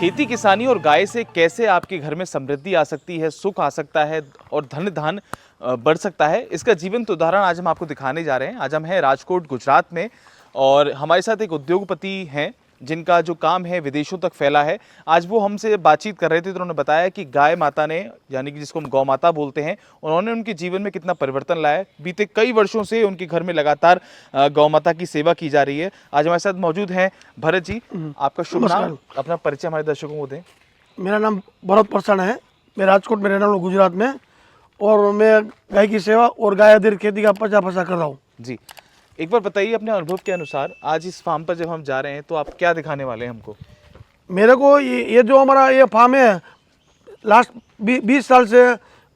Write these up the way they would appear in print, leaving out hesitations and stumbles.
खेती किसानी और गाय से कैसे आपके घर में समृद्धि आ सकती है, सुख आ सकता है और धन धान बढ़ सकता है, इसका जीवंत उदाहरण आज हम आपको दिखाने जा रहे हैं। आज हम हैं राजकोट गुजरात में और हमारे साथ एक उद्योगपति हैं जिनका जो काम है विदेशों तक फैला है। आज वो हमसे बातचीत कर रहे थे तो उन्होंने बताया कि गाय माता ने, यानी कि जिसको हम गौ माता बोलते हैं, उन्होंने उनके जीवन में कितना परिवर्तन लाया है। बीते कई वर्षों से उनके घर में लगातार गौ माता की सेवा की जा रही है। आज हमारे साथ मौजूद हैं भरत जी। आपका शुभ नाम, अपना परिचय हमारे दर्शकों को दें। मेरा नाम भरत प्रसन्न है। मैं राजकोट में रहने वाला हूँ, गुजरात में, और मैं गाय की सेवा और गाय आधारित खेती का पचा कर रहा हूँ जी। एक बार बताइए अपने अनुभव के अनुसार, आज इस फार्म पर जब हम जा रहे हैं तो आप क्या दिखाने वाले हैं हमको? मेरे को ये जो हमारा ये फार्म है, लास्ट 20 साल से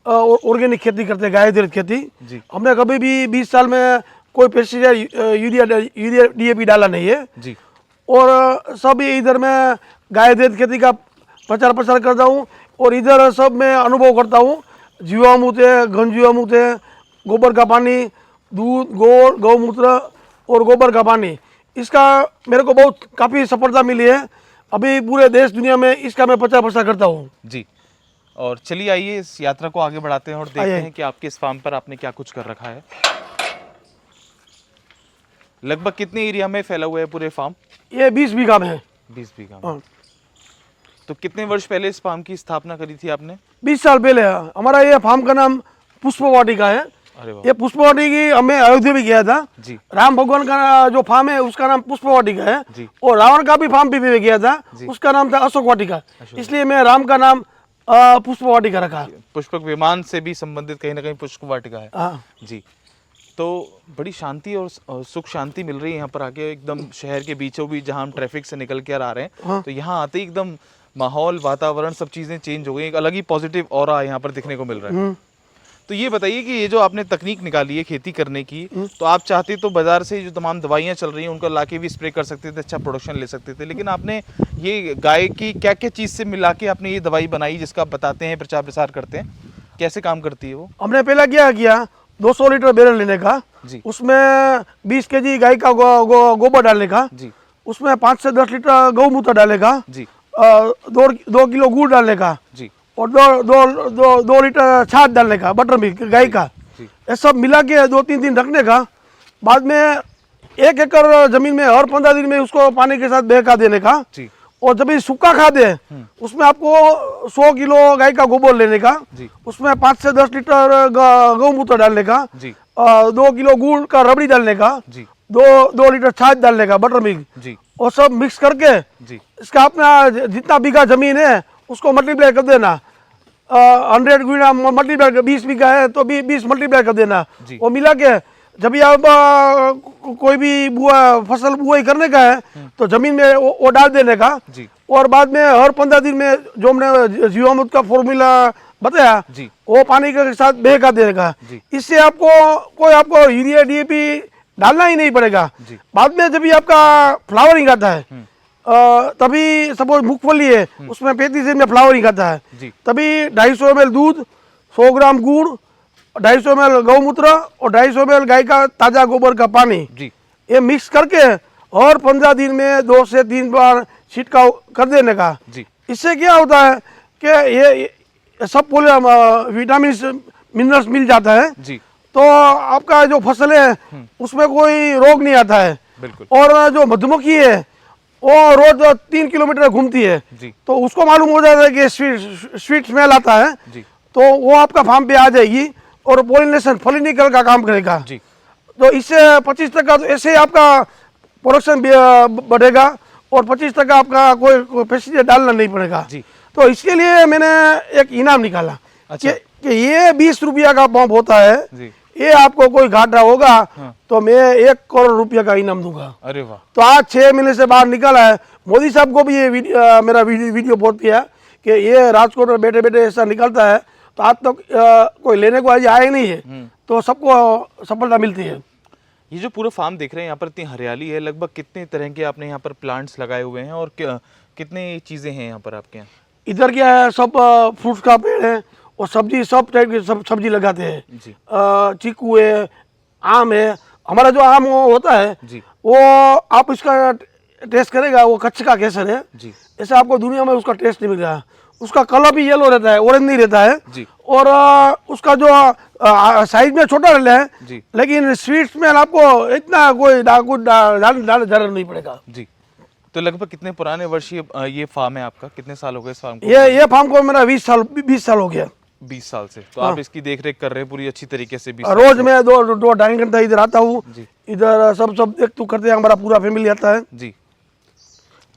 ऑर्गेनिक खेती करते हैं, गाय आधारित खेती जी। हमने कभी भी 20 साल में कोई पेस्टिसाइड यूरिया DAP डाला नहीं है जी। और सब ये इधर मैं गाय आधारित खेती का प्रचार करता हूँ और इधर सब मैं अनुभव करता हूँ। जीवामृत है, घन जीवामृत है, गोबर का पानी, दूध, गौमूत्र और गोबर का पानी, इसका मेरे को बहुत काफ़ी सफलता मिली है। अभी पूरे देश दुनिया में इसका मैं प्रचार करता हूँ जी। और चलिए आइए इस यात्रा को आगे बढ़ाते हैं और देखते हैं कि आपके इस फार्म पर आपने क्या कुछ कर रखा है। लगभग कितने एरिया में फैला हुआ है पूरे फार्म? ये 20 बीघा में है। 20 बीघा में। तो कितने वर्ष पहले इस फार्म की स्थापना करी थी आपने? 20 साल पहले। हमारा ये फार्म का नाम पुष्पवाटिका है। अरे वाह। ये पुष्पवाटिका हमें अयोध्या में किया था जी। राम भगवान का जो फार्म है उसका नाम पुष्पवाटिका है जी। और रावण का भी फार्म भी किया था, उसका नाम था अशोक वाटिका, इसलिए मैं राम का नाम पुष्पवाटिका रखा। पुष्पक विमान से भी संबंधित कहीं ना कहीं पुष्प वाटिका है। हाँ जी। तो बड़ी शांति और सुख शांति मिल रही है यहाँ पर आके, एकदम शहर के बीचों बीच जहाँ हम ट्रैफिक से निकल के आ रहे हैं। हाँ। तो यहाँ आते ही एकदम माहौल, वातावरण, सब चीजें चेंज हो गई। एक अलग ही पॉजिटिव ऑरा यहाँ पर दिखने को मिल रहा है। तो ये बताइए कि ये जो आपने तकनीक निकाली है खेती करने की, तो आप चाहते तो बाजार से जो तमाम दवाइयाँ चल रही हैं उनको लाके भी स्प्रे कर सकते थे, अच्छा प्रोडक्शन ले सकते थे, लेकिन आपने ये गाय की क्या क्या चीज़ से मिला के आपने ये दवाई बनाई जिसका आप बताते हैं, प्रचार प्रसार करते हैं, कैसे काम करती है वो? हमने पहला क्या किया, 200 लीटर बैरल लेने का जी। उसमें 20 kg गाय का गोबर डालने का जी। उसमें 5 से 10 लीटर गौमूत्र डालने का जी। 2 किलो गुड़ डालने का जी। और 2 लीटर छाछ डालने का, बटर मिल्क गाय का। ये सब मिला के 2-3 दिन रखने का। बाद में 1 एकड़ जमीन में हर 15 दिन में उसको पानी के साथ बहका देने का। जी। और जब ये सूखा खाद है उसमें आपको 100 किलो गाय का गोबर लेने का, उसमें 5 से 10 लीटर गौमूत्र डालने का, 2 किलो गुड़ का रबड़ी डालने का, 2 लीटर छाछ डालने का, बटर मिल्क, और सब मिक्स करके इसका अपना जितना बीघा जमीन है उसको मल्टीप्लाई कर देना। 100 गुना मल्टीप्लाई, 20 बीघा है तो 20 मल्टीप्लाई कर देना। वो मिला के जब भी आप कोई भी फसल बुआई करने का है तो जमीन में वो डाल देने का। और बाद में हर 15 दिन में जो हमने जीवामृत का फॉर्मूला बताया वो पानी के साथ बहका देने का। इससे आपको यूरिया DAP डालना ही नहीं पड़ेगा। बाद में जब भी आपका फ्लावरिंग आता है, तभी सपोज मूंगफली है उसमें 35 दिन में फ्लावरिंग आता है, तभी 250 ml दूध, 100 ग्राम गुड़, 250 ml गौमूत्र और 250 ml गाय का ताजा गोबर का पानी, ये मिक्स करके और 15 दिन में 2 से 3 बार छिड़काव कर देने का। इससे क्या होता है कि ये सब विटामिन मिनरल्स मिल जाता है, तो आपका जो फसल है उसमें कोई रोग नहीं आता है। और जो मधुमक्खी है वो रोज 3 किलोमीटर घूमती है, तो उसको मालूम हो जाता है कि स्वीट स्मेल आता है, तो वो आपका फार्म पे आ जाएगी और पोलिनेशन, फॉलिनिकल का काम करेगा। तो इससे 25% तो ऐसे आपका प्रोडक्शन बढ़ेगा और 25% आपका कोई पेस्टिसाइड डालना नहीं पड़ेगा। तो इसके लिए मैंने एक इनाम निकाला। अच्छा। कि ये 20 रुपया का पंप होता है, ये आपको कोई घाटा होगा तो मैं 1 करोड़ रुपया का इनाम दूंगा। अरे वाह। तो आज 6 महीने से बाहर निकला है। मोदी साहब को भी ये मेरा वीडियो बहुत किया कि ये राजकोट में बैठे बैठे ऐसा निकलता है, तो आज तक कोई लेने को आज आया नहीं है, तो सबको सफलता मिलती है। ये जो पूरा फार्म देख रहे हैं यहाँ पर इतनी हरियाली है, लगभग कितने तरह के आपने यहाँ पर प्लांट्स लगाए हुए हैं और कितने चीज़ें हैं यहाँ पर आपके यहाँ? इधर क्या है, सब फ्रूट्स का पेड़ है और सब्जी, सब टाइप की सब्जी लगाते हैं। चीकू है, आम है। हमारा जो आम होता है वो आप इसका टेस्ट करेगा वो कच्छ का केसर है, जी ऐसा आपको दुनिया में उसका टेस्ट नहीं मिल रहा। उसका कलर भी येलो रहता है, ऑरेंज नहीं रहता है जी और उसका जो साइज में छोटा रहता है, जी लेकिन स्वीट्स में आपको इतना कोई डालने जरूरत नहीं पड़ेगा। जी। तो लगभग कितने पुराने वर्ष ये फार्म है आपका, कितने साल हो गए इस फार्म को? ये फार्म को मेरा 20 साल हो गया। 20 साल से। तो आप इसकी देख रेख कर रहे हैं पूरी अच्छी तरीके से? 20 रोज मैं 2-2.5 घंटा इधर आता हूँ, जी इधर सब देख तो करते हैं, हमारा पूरा फैमिली आता है। जी।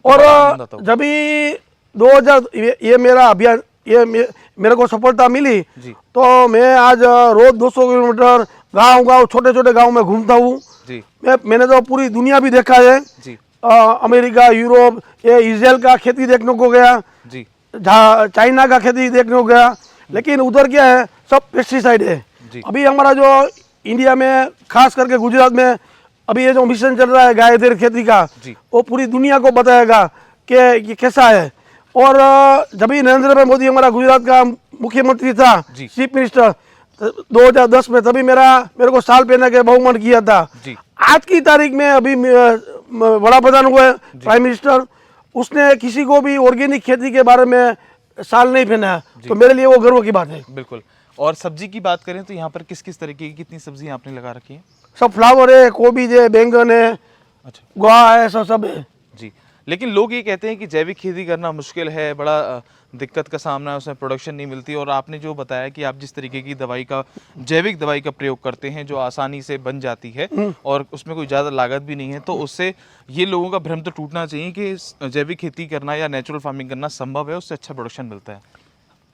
और बड़ा आनंद आता होगा। जब भी 2000 ये मेरा अभियान ये मेरे को सफलता मिली, जी तो मैं आज रोज 200 किलोमीटर गांव छोटे छोटे गांव में घूमता हूँ। जी मैंने तो पूरी दुनिया भी देखा है, जी अमेरिका, यूरोप, ये इजराइल का खेती देखने को गया, जी चाइना का खेती देखने को गया, लेकिन उधर क्या है, सब पेस्टिसाइड है। जी। अभी हमारा जो इंडिया में खास करके गुजरात में अभी ये जो मिशन चल रहा है गायत्री खेती का, जी। वो पूरी दुनिया को बताएगा कि ये कैसा है। और जब भी नरेंद्र भाई मोदी हमारा गुजरात का मुख्यमंत्री था, जी। चीफ मिनिस्टर 2010 में, तभी मेरे को साल पहने के बहुमत किया था। जी आज की तारीख में अभी बड़ा प्रधान हुए प्राइम मिनिस्टर, उसने किसी को भी ऑर्गेनिक खेती के बारे में साल नहीं पहना, तो मेरे लिए वो गर्व की बात है। बिल्कुल। और सब्जी की बात करें तो यहाँ पर किस किस तरीके की कितनी सब्जियाँ आपने लगा रखी हैं? सब फ्लावर है, गोभी है, बैंगन है, अच्छा गुआ है, सब है जी। लेकिन लोग ये कहते हैं कि जैविक खेती करना मुश्किल है, बड़ा दिक्कत का सामना है, उसमें प्रोडक्शन नहीं मिलती। और आपने जो बताया कि आप जिस तरीके की दवाई का, जैविक दवाई का प्रयोग करते हैं जो आसानी से बन जाती है और उसमें कोई ज़्यादा लागत भी नहीं है, तो उससे ये लोगों का भ्रम तो टूटना चाहिए कि जैविक खेती करना या नेचुरल फार्मिंग करना संभव है, उससे अच्छा प्रोडक्शन मिलता है।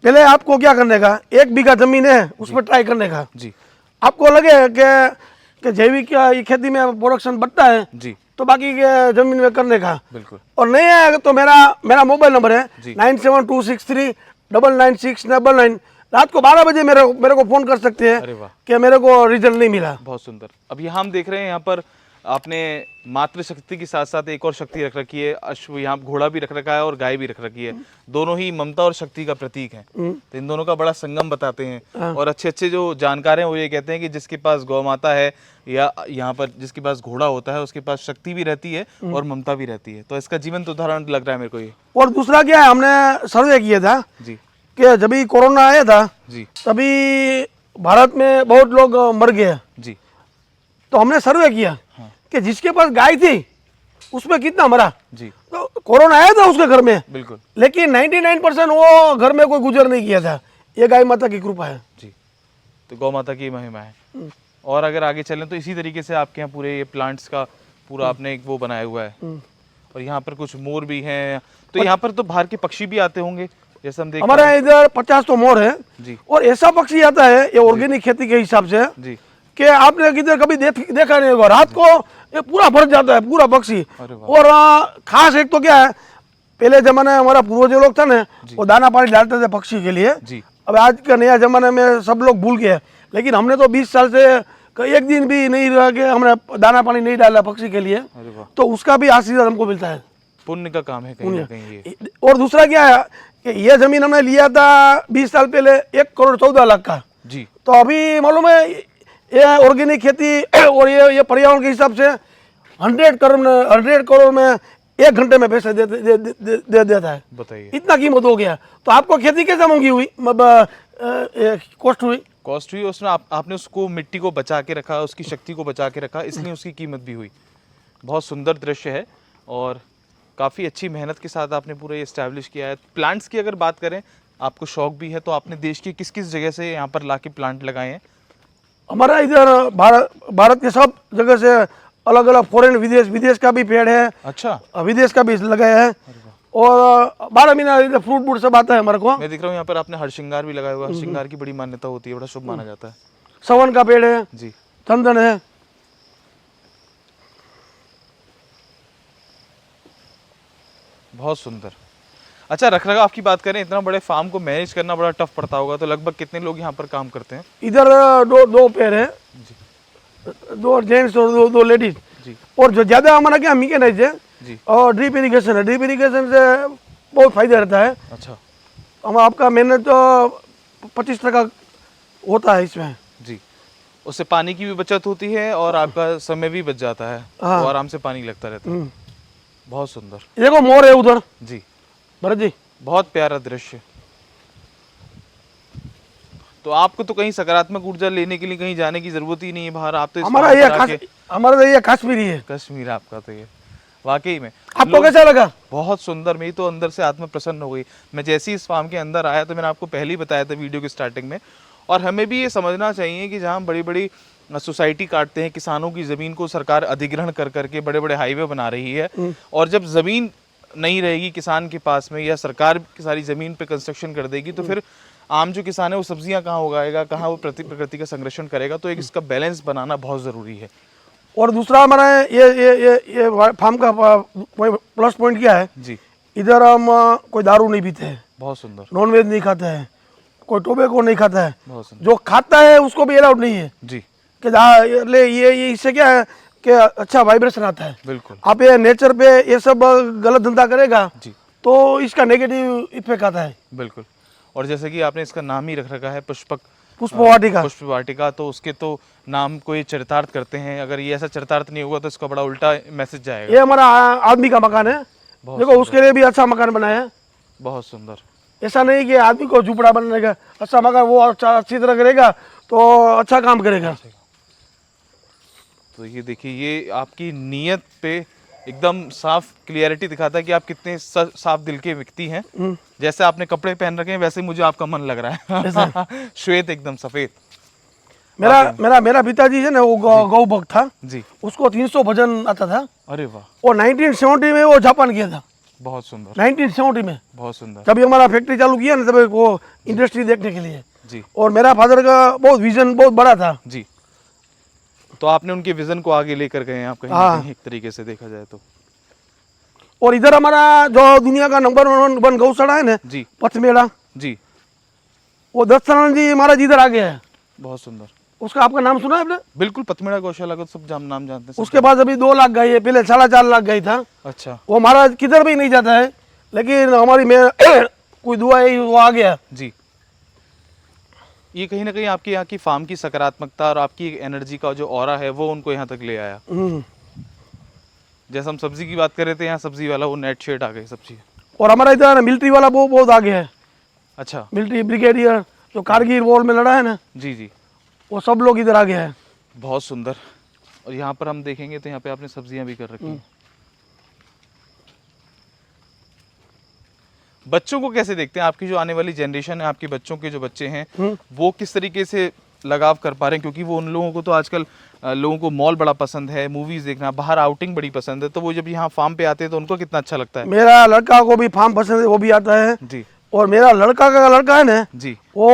पहले आपको क्या करने का, 1 बीघा जमीन है उसमें ट्राई करने का। जी आपको लगे कि जैविक खेती में प्रोडक्शन बढ़ता है, जी तो बाकी के जमीन में करने का। बिल्कुल। और नहीं आएगा तो मेरा मोबाइल नंबर है जी। 9726399699। रात को 12 बजे मेरे को फोन कर सकते अरे हैं वाह, कि मेरे को रिजल्ट नहीं मिला। बहुत सुंदर। अब यहाँ हम देख रहे हैं, यहाँ पर आपने मातृशक्ति के साथ साथ एक और शक्ति रख रखी है, अश्व, यहाँ घोड़ा भी रख रखा है और गाय भी रख रखी है। दोनों ही ममता और शक्ति का प्रतीक हैं। तो इन दोनों का बड़ा संगम बताते हैं। और अच्छे अच्छे जो जानकार हैं वो ये कहते हैं कि जिसके पास गौ माता है या यहाँ पर जिसके पास घोड़ा होता है, उसके पास शक्ति भी रहती है और ममता भी रहती है। तो इसका जीवंत उदाहरण लग रहा है मेरे को ये। और दूसरा क्या है, हमने सर्वे किया था जी कि जब भी कोरोना आया था जी तभी भारत में बहुत लोग मर गए। जी तो हमने सर्वे किया कि जिसके पास गाय थी उसमें कितना मरा। जी तो कोरोना आया था उसके घर में, बिल्कुल। लेकिन 99% वो घर में कोई गुजर नहीं किया था। ये गाय माता की कृपा है जी। तो गौ माता की महिमा है। और अगर आगे चलें तो इसी तरीके से आपके यहाँ पूरे ये प्लांट्स का पूरा आपने एक वो बनाया हुआ है। और यहाँ पर कुछ मोर भी हैं। तो यहाँ पर तो बाहर के पक्षी भी आते होंगे जैसे हम देख हमारे इधर 50 तो मोर है। जी और ऐसा पक्षी आता है ये ऑर्गेनिक खेती के हिसाब से जी कि आपने किधर कभी देखा नहीं होगा। रात को ये पूरा भर जाता है पूरा पक्षी। अरे वाह। और खास एक तो क्या है, पहले जमाने में हमारा पूर्वज लोग था ना, वो दाना पानी डालते थे पक्षी के लिए। जी अब आज के नया जमाने में सब लोग भूल गए, लेकिन हमने तो 20 साल से एक दिन भी नहीं रह के हमने दाना पानी नहीं डाला पक्षी के लिए। अरे वाह, तो उसका भी आशीर्वाद हमको मिलता है। पुण्य का काम है कहीं ना कहीं ये। और दूसरा क्या है कि ये जमीन हमने लिया था 20 साल पहले 1,14,00,000 का। जी तो अभी मालूम है ये ऑर्गेनिक खेती और ये पर्यावरण के हिसाब से 100 करोड़ में 1 घंटे में पैसे दे देता है। बताइए, इतना कीमत हो गया। तो आपको खेती कैसे महंगी हुई, कॉस्ट हुई? कॉस्ट हुई उसमें आपने उसको मिट्टी को बचा के रखा, उसकी शक्ति को बचा के रखा, इसलिए उसकी कीमत भी हुई। बहुत सुंदर दृश्य है और काफ़ी अच्छी मेहनत के साथ आपने पूरा ये इस्टेब्लिश किया है। प्लांट्स की अगर बात करें, आपको शौक भी है, तो आपने देश की किस किस जगह से यहाँ पर लाके प्लांट लगाए हैं? हमारा इधर भारत के सब जगह से अलग अलग फॉरेन विदेश का भी पेड़ है। अच्छा, विदेश का भी लगाया है। और 12 महीना इधर फ्रूट सब आता है हमारे को। मैं दिख रहा हूँ यहाँ पर आपने हरसिंगार भी लगाया हुआ है। हरसिंगार की बड़ी मान्यता होती है, बड़ा शुभ माना जाता है। सवन का पेड़ है जी, चंदन है। बहुत सुंदर। अच्छा, रखरखाव की बात करें, इतना बड़े फार्म को मैनेज करना बड़ा टफ पड़ता होगा, तो लगभग कितने लोग यहाँ पर काम करते हैं? इधर दो पेड़ है, 2 जेंट्स और 2 लेडीज। जी और जो ज्यादा हमारा क्या मैकेनाइज है जी। और ड्रिप इरिगेशन है। ड्रिप इरिगेशन से बहुत फायदा रहता है। अच्छा हम आपका मेहनत तो 25% होता है इसमें। जी, उससे पानी की भी बचत होती है और आपका समय भी बच जाता है। हाँ। तो आराम से पानी लगता रहता है। बहुत सुंदर। ये देखो मोर है उधर जी भरत जी, बहुत प्यारा दृश्य। तो आपको तो कहीं सकारात्मक ऊर्जा लेने के लिए कहीं जाने की जरूरत ही नहीं है बाहर, आप तो इस हमारा पहाड़ ये पर आके हमारा तो ये कश्मीरी है। कश्मीर आपका तो ये वाकई में। आपको कैसा लगा? बहुत सुंदर, मेरी तो अंदर से आत्मा प्रसन्न हो गई। मैं जैसे ही इस फार्म के अंदर आया तो मैंने आपको पहले ही बताया था वीडियो की स्टार्टिंग में, और हमें भी ये समझना चाहिए कि जहाँ बड़ी बड़ी सोसाइटी काटते हैं, किसानों की ज़मीन को सरकार अधिग्रहण कर करके बड़े बड़े हाईवे बना रही है, और जब ज़मीन नहीं रहेगी किसान के पास में या सरकार की सारी ज़मीन पे कंस्ट्रक्शन कर देगी तो फिर आम जो किसान है वो सब्जियां कहाँ उगाएगा, कहाँ वो प्रकृति का संरक्षण करेगा। तो एक इसका बैलेंस बनाना बहुत ज़रूरी है। और दूसरा हमारा ये फार्म का प्लस पॉइंट क्या है जी इधर हम कोई दारू नहीं पीते हैं, बहुत सुंदर। नॉनवेज नहीं खाते हैं, कोई टोबैको नहीं खाता है। बहुत सुंदर। जो खाता है उसको भी अलाउड नहीं है जी कि ये इससे क्या है कि अच्छा वाइब्रेशन आता है। बिल्कुल। आप ये नेचर पे ये सब गलत धंधा करेगा जी तो इसका नेगेटिव इफेक्ट आता है। बिल्कुल। और जैसे कि आपने इसका नाम ही रख रखा है पुष्प वाटिका, पुष्प वाटिका, तो उसके तो नाम को ये चरितार्थ करते हैं। अगर ये ऐसा चरितार्थ नहीं होगा तो इसका बड़ा उल्टा मैसेज जाएगा। ये हमारा आदमी का मकान है, देखो उसके लिए भी अच्छा मकान बनाया है। बहुत सुंदर। ऐसा नहीं कि आदमी को झुपड़ा बनने का, अच्छा मकान वो अच्छा अच्छी तरह करेगा तो अच्छा काम करेगा। तो ये देखिए, ये आपकी नीयत पे एकदम साफ क्लियरिटी दिखाता है कि आप कितने साफ दिल के व्यक्ति हैं। जैसे आपने कपड़े पहन रखे हैं वैसे ही मुझे आपका मन लग रहा है श्वेत एकदम सफेद। मेरा पिताजी है ना वो गौ भक्त था जी, उसको 300 भजन आता था। अरे वाह, और 1970 में वो जापान गया था। बहुत सुंदर। 1970 में बहुत सुंदर। जब हमारा फैक्ट्री चालू किया ना तब वो इंडस्ट्री देखने के लिए जी। और मेरा फादर का बहुत विजन बहुत बड़ा था जी, तो आपने उनके विजन को आगे लेकर गए हैं आप कहीं ना कहीं, एक तरीके से देखा जाए तो। और इधर हमारा जो दुनिया का नंबर 1 गौशाला है ना जी, पथमेड़ा जी, वो दत्तानंद जी महाराज इधर आ गया है। बहुत सुंदर। उसका आपका नाम सुना है आपने? बिल्कुल, पथमेड़ा गौशाला का तो सब नाम जानते हैं। उसके पास अभी 2 लाख गाय है, पहले 4.5 लाख गाय था। अच्छा। वो महाराज किधर भी नहीं जाता है, लेकिन हमारी में कोई दुआ है वो आ गया। जी, ये कहीं ना कहीं आपकी यहाँ की फार्म की सकारात्मकता और आपकी एनर्जी का जो ऑरा है वो उनको यहाँ तक ले आया। जैसे हम सब्जी की बात कर रहे थे, यहाँ सब्जी वाला वो नेट शेड आ गई सब्जी। और हमारा इधर मिलिट्री वाला वो बहुत आगे है। अच्छा। मिलिट्री ब्रिगेडियर जो कारगिल वॉर में लड़ा है ना, जी जी, वो सब लोग इधर आ गए हैं। बहुत सुंदर। और यहाँ पर हम देखेंगे तो यहाँ पे आपने सब्जियां भी कर रखी हैं। बच्चों को कैसे देखते हैं? आपकी जो आने वाली जनरेशन है, आपके बच्चों के जो बच्चे हैं वो किस तरीके से लगाव कर पा रहे हैं? क्योंकि वो उन लोगों को तो आजकल लोगों को मॉल बड़ा पसंद है, मूवीज देखना, बाहर आउटिंग बड़ी पसंद है, तो वो जब यहाँ फार्म पे आते हैं तो उनको कितना अच्छा लगता है? मेरा लड़का को भी फार्म पसंद है, वो भी आता है जी। और मेरा लड़का है ना जी, वो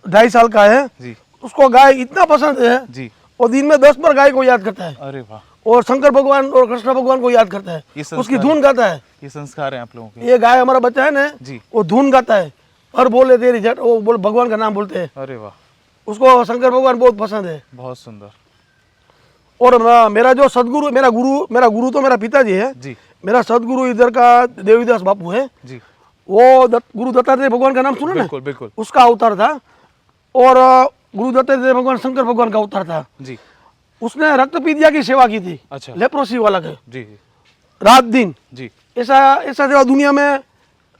2.5 साल का है जी, उसको गाय इतना पसंद है जी, और दिन में 10 बार गाय को याद करता है। अरे वाह, और शंकर भगवान और कृष्ण भगवान को याद करता है, उसकी धुन गाता है। ये संस्कार है आप लोगों के। ये गाय हमारा बच्चा है ना जी, वो धुन गाता है और बोले तेरी जट, वो बोल भगवान का नाम बोलते हैं। अरे वाह, उसको शंकर भगवान बहुत पसंद है। बहुत सुंदर। और मेरा जो सदगुरु, मेरा गुरु तो मेरा पिताजी है जी, मेरा सदगुरु इधर का देवीदास बापू है जी, वो गुरु दत्तात्रेय भगवान का नाम सुना ना, बिल्कुल बिल्कुल, उसका अवतार था। और गुरु दत्तात्रेय भगवान शंकर भगवान का अवतार था। जी, उसने रक्तपीड़िया की सेवा की थी। अच्छा, लेप्रोसी वाला के जी जी, रात दिन जी, ऐसा सेवा दुनिया में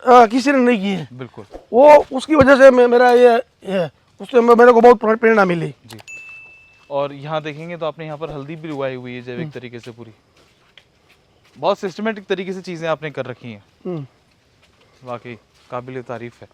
किसी ने नहीं की है। बिल्कुल। वो उसकी वजह से मेरा ये उससे मेरे को बहुत प्रेरणा मिली। जी। और यहाँ देखेंगे तो आपने यहाँ पर हल्दी भी उगाई हुई है जैविक तरीके से पूरी, बहुत सिस्टमेटिक तरीके से चीज़ें आपने कर रखी हैं, वाकई काबिल तारीफ है।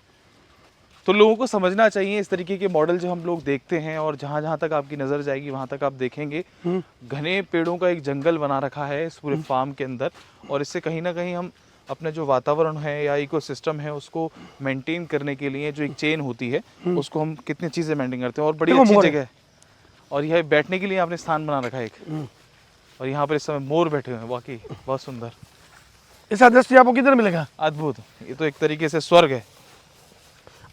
तो लोगों को समझना चाहिए इस तरीके के मॉडल जो हम लोग देखते हैं, और जहाँ जहाँ तक आपकी नज़र जाएगी वहाँ तक आप देखेंगे घने पेड़ों का एक जंगल बना रखा है इस पूरे फार्म के अंदर, और इससे कहीं ना कहीं हम अपने जो वातावरण है या इकोसिस्टम है उसको मेंटेन करने के लिए जो एक चेन होती है उसको हम कितनी चीज़ें मेंटेन करते हैं। और बड़ी अच्छी जगह है, और यह बैठने के लिए आपने स्थान बना रखा है एक, और यहाँ पर इस समय मोर बैठे हुए हैं, वाकई बहुत सुंदर। ऐसा दृश्य आपको किधर मिलेगा? अद्भुत, ये तो एक तरीके से स्वर्ग है।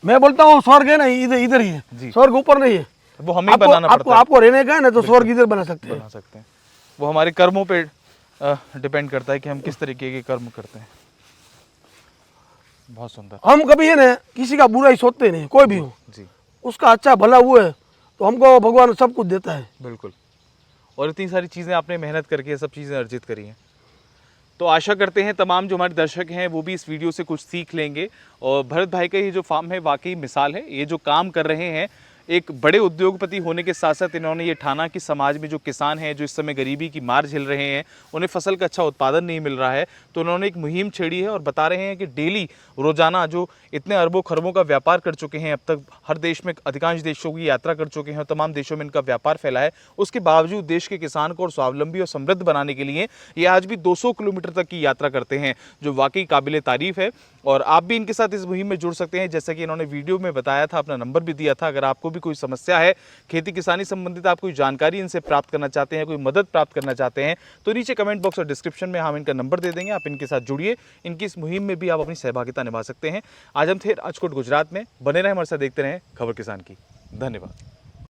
मैं बोलता हूँ स्वर्ग है ना इधर ही है, स्वर्ग ऊपर नहीं है, वो हमें बनाना पड़ता है। आपको रहने का है ना तो स्वर्ग इधर बना सकते हैं। वो हमारे कर्मों पे डिपेंड करता है कि हम किस तरीके के कर्म करते हैं। बहुत सुंदर। हम कभी है ना किसी का बुरा ही सोचते नहीं, कोई भी हो जी, उसका अच्छा भला हुआ है तो हमको भगवान सब कुछ देता है। बिल्कुल। और इतनी सारी चीज़ें आपने मेहनत करके सब चीज़ें अर्जित करी हैं, तो आशा करते हैं तमाम जो हमारे दर्शक हैं वो भी इस वीडियो से कुछ सीख लेंगे। और भरत भाई का ये जो फार्म है वाकई मिसाल है। ये जो काम कर रहे हैं, एक बड़े उद्योगपति होने के साथ साथ इन्होंने ये ठाना कि समाज में जो किसान हैं, जो इस समय गरीबी की मार झेल रहे हैं, उन्हें फसल का अच्छा उत्पादन नहीं मिल रहा है, तो उन्होंने एक मुहिम छेड़ी है और बता रहे हैं कि डेली रोजाना जो इतने अरबों खरबों का व्यापार कर चुके हैं, अब तक हर देश में अधिकांश देशों की यात्रा कर चुके हैं और तमाम देशों में इनका व्यापार फैला है, उसके बावजूद देश के किसान को और स्वावलंबी और समृद्ध बनाने के लिए ये आज भी 200 किलोमीटर तक की यात्रा करते हैं, जो वाकई काबिले तारीफ है। और आप भी इनके साथ इस मुहिम में जुड़ सकते हैं, जैसा कि इन्होंने वीडियो में बताया था, अपना नंबर भी दिया था। अगर आपको भी कोई समस्या है खेती किसानी संबंधित, आप कोई जानकारी इनसे प्राप्त करना चाहते हैं, कोई मदद प्राप्त करना चाहते हैं, तो नीचे कमेंट बॉक्स और डिस्क्रिप्शन में हम इनका नंबर दे देंगे। आप इनके साथ जुड़िए, इनकी इस मुहिम में भी आप अपनी सहभागिता निभा सकते हैं। आज हम थे राजकोट गुजरात में। बने रहें हमारे साथ, देखते रहें खबर किसान की। धन्यवाद।